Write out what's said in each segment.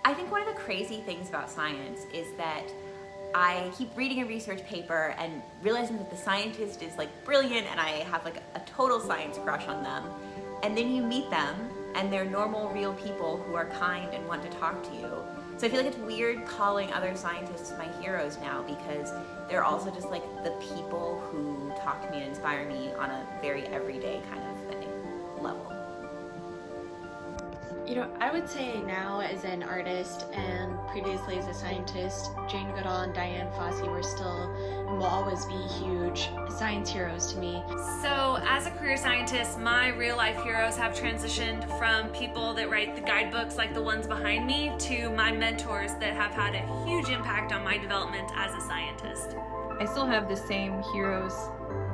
I think one of the crazy things about science is that I keep reading a research paper and realizing that the scientist is like brilliant and I have like a total science crush on them. And then you meet them and they're normal, real people who are kind and want to talk to you. So I feel like it's weird calling other scientists my heroes now because they're also just like the people who talk to me and inspire me on a very everyday kind of thing level. You know, I would say now as an artist and previously as a scientist, Jane Goodall and Diane Fossey were still and will always be huge science heroes to me. So as a career scientist, my real life heroes have transitioned from people that write the guidebooks like the ones behind me to my mentors that have had a huge impact on my development as a scientist. I still have the same heroes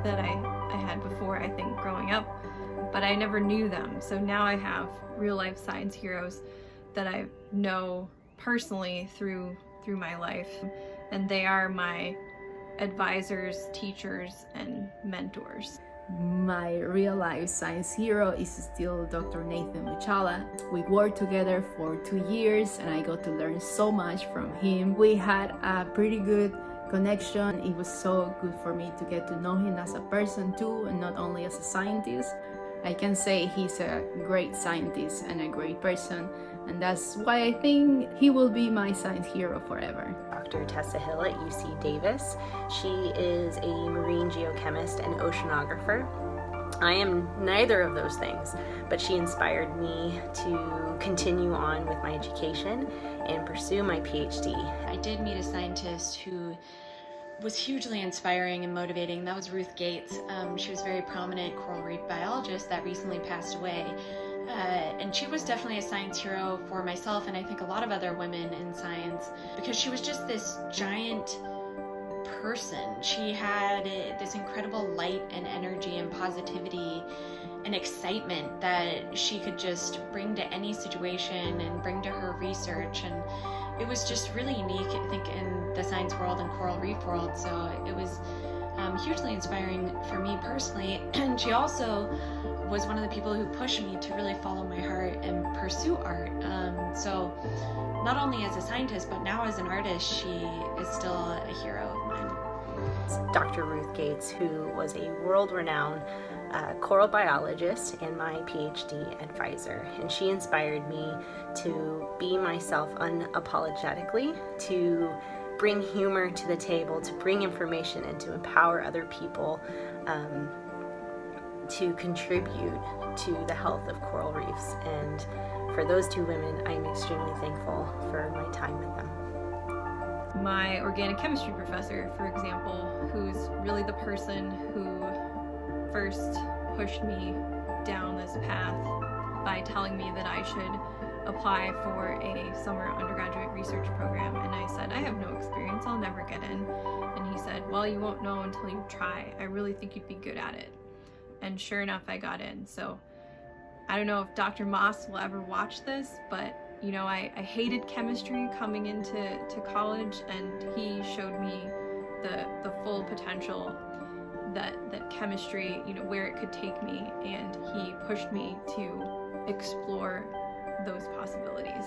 that I had before, I think, growing up, but I never knew them. So now I have real life science heroes that I know personally through my life, and they are my advisors, teachers, and mentors. My real life science hero is still Dr. Nathan Muchala. We worked together for 2 years and I got to learn so much from him. We had a pretty good connection. It was so good for me to get to know him as a person too, and not only as a scientist. I can say he's a great scientist and a great person, and that's why I think he will be my science hero forever. Dr. Tessa Hill at UC Davis. She is a marine geochemist and oceanographer. I am neither of those things, but she inspired me to continue on with my education and pursue my PhD. I did meet a scientist who was hugely inspiring and motivating. That was Ruth Gates. She was a very prominent coral reef biologist that recently passed away. And she was definitely a science hero for myself and I think a lot of other women in science, because she was just this giant person. She had this incredible light and energy and positivity and excitement that she could just bring to any situation and bring to her research, and it was just really unique, I think, in the science world and coral reef world. So it was hugely inspiring for me personally. And she also was one of the people who pushed me to really follow my heart and pursue art. So not only as a scientist, but now as an artist, she is still a hero of mine. Dr. Ruth Gates, who was a world-renowned coral biologist and my PhD advisor, and she inspired me to be myself unapologetically, to bring humor to the table, to bring information and to empower other people to contribute to the health of coral reefs. And for those two women, I'm extremely thankful for my time with them. My organic chemistry professor, for example, who's really the person who first pushed me down this path by telling me that I should apply for a summer undergraduate research program. And I said, I have no experience, I'll never get in. And he said, well, you won't know until you try. I really think you'd be good at it. And sure enough, I got in. So I don't know if Dr. Moss will ever watch this, but you know, I hated chemistry coming into college, and he showed me the full potential that chemistry, you know, where it could take me, and he pushed me to explore those possibilities.